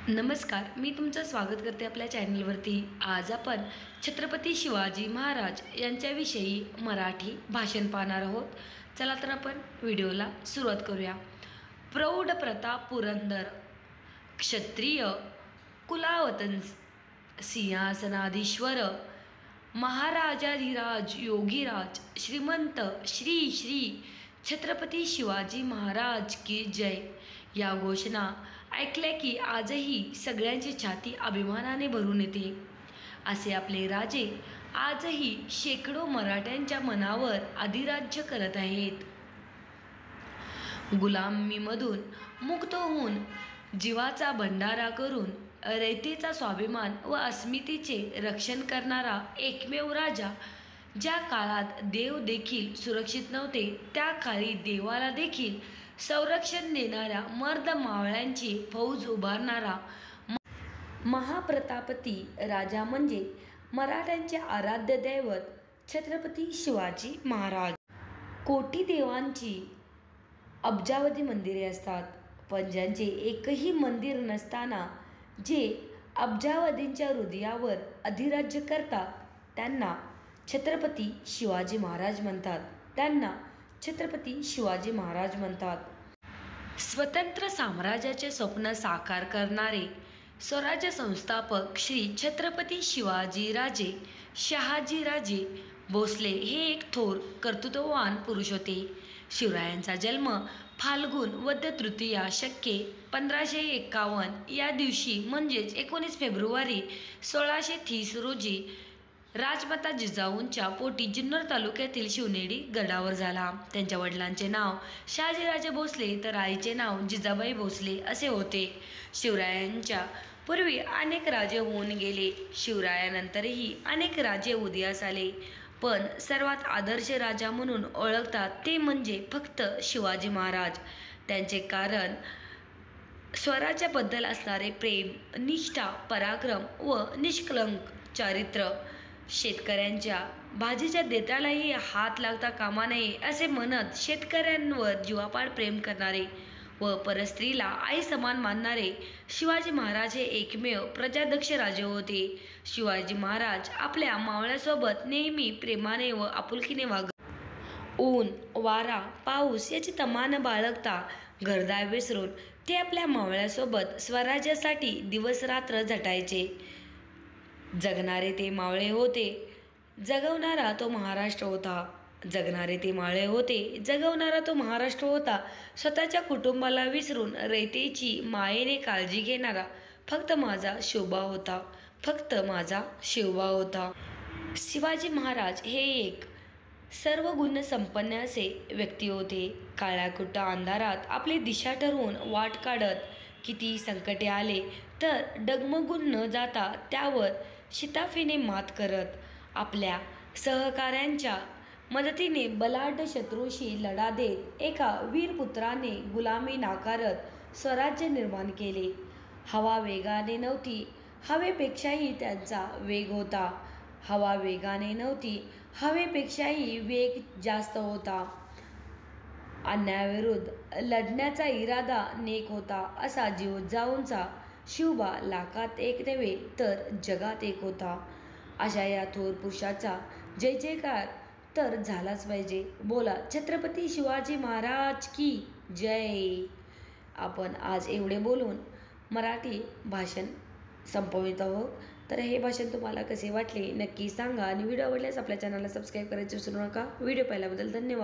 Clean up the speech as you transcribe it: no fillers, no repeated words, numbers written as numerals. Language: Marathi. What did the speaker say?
नमस्कार, मी तुमचं स्वागत करते आपल्या चॅनलवरती। आज आपण छत्रपती शिवाजी महाराज यांच्याविषयी मराठी भाषण पाहणार आहोत। चला तर आपण व्हिडिओला सुरुवात करूया। प्रौढ प्रताप पुरंदर, क्षत्रिय कुलावतंस, सिंहासनाधीश्वर, महाराजाधिराज योगीराज, श्रीमंत श्री श्री छत्रपती शिवाजी महाराज की जय या घोषणा ऐकल्या की आजही सगळ्यांची छाती अभिमानाने भरून येते। असे आपले राजे आजही शेकडो मराठ्यांच्या मनावर अधिराज्य करत आहेत। गुलामीमधून मुक्त होऊन जीवाचा भंडारा करून रयतेचा स्वाभिमान व अस्मितेचे रक्षण करणारा एकमेव राजा, ज्या काळात देव देखील सुरक्षित नव्हते त्या काळी देवाला देखील संरक्षण देणाऱ्या मर्द मावळ्यांची फौज उभारणारा महाप्रतापी राजा म्हणजे मराठ्यांचे आराध्य दैवत छत्रपती शिवाजी महाराज। कोटी देवांची अब्जावधी मंदिरे असतात, पण ज्यांचे एकही मंदिर नसताना जे अब्जावधींच्या हृदयावर अधिराज्य करतात त्यांना छत्रपती शिवाजी महाराज म्हणतात। त्यांना छत्रपती शिवाजी महाराज म्हणतात। स्वतंत्र साम्राज्याचे स्वप्न साकार करणारे स्वराज्य संस्थापक श्री छत्रपती शिवाजीराजे शहाजीराजे भोसले हे एक थोर कर्तृत्ववान पुरुष होते। शिवरायांचा जन्म फाल्गुन वद्य तृतीया शके 1551 या दिवशी म्हणजेच 19 फेब्रुवारी 1630 रोजी राजमाता जिजाऊंच्या पोटी जुन्नर तालुक्यातील शिवनेरी गडावर झाला। त्यांच्या वडिलांचे नाव शहाजीराजे भोसले तर आईचे नाव जिजाबाई भोसले असे होते। शिवरायांच्या पूर्वी अनेक राजे होऊन गेले, शिवरायानंतरही अनेक राजे उदयास आले, पण सर्वात आदर्श राजा म्हणून ओळखतात ते म्हणजे फक्त शिवाजी महाराज। त्यांचे कारण स्वराज्याबद्दल असणारे प्रेम, निष्ठा, पराक्रम व निष्कलंक चारित्र्य, शेतकऱ्यांच्या भाजीच्या देठालाही हात लागता कामा नये असे म्हणत शेतकऱ्यांवर जीवापाड प्रेम करणारे व परस्त्रीला आई समान मानणारे शिवाजी महाराज हे एकमेव प्रजादक्ष राजे होते। शिवाजी महाराज आपल्या मावळ्यासोबत नेहमी प्रेमाने व आपुलकीने वागत, ऊन वारा पाऊस याची तमा न बाळगता घरदार विसरून ते आपल्या मावळ्यासोबत स्वराज्यासाठी दिवस रात्र झटायचे। जगणारे ते मावळे होते, जगवणारा तो महाराष्ट्र होता। जगणारे ते मावळे होते, जगवणारा तो महाराष्ट्र होता। स्वतःच्या कुटुंबाला विसरून रयतेची मायेने काळजी घेणारा फक्त माझा शिवबा होता, फक्त माझा शिवबा होता। शिवाजी महाराज हे एक सर्व गुण संपन्न असे व्यक्ती होते। काळ्याकुट्ट अंधारात आपली दिशा ठरवून वाट काढत, किती संकटे आले तर डगमगून न जाता त्यावर शिताफीने मात करत, आपल्या सहकाऱ्यांच्या मदतीने बलाढ्य शत्रूशी लढा देत एका वीरपुत्राने गुलामी नाकारत स्वराज्य निर्माण केले। हवा वेगाने नव्हती, हवेपेक्षाही त्यांचा वेग होता। हवा वेगाने नव्हती, हवेपेक्षाही वेग जास्त होता। अन्यायाविरुद्ध लढण्याचा इरादा नेक होता। असा जिजाऊंचा शिवबा लाखात एक नव्हे तर जगात एक होता। अशा या थोर पुरुषाचा जय जयकार तर झालाच पाहिजे। बोला छत्रपती शिवाजी महाराज की जय। आपण आज एवढे बोलून मराठी भाषण संपवित आहोत। तर हे भाषण तुम्हाला कसे वाटले नक्की सांगा आणि व्हिडिओ आवडल्यास आपल्या चॅनलला सबस्क्राईब करायचे विसरू नका। व्हिडिओ पाहिल्याबद्दल धन्यवाद।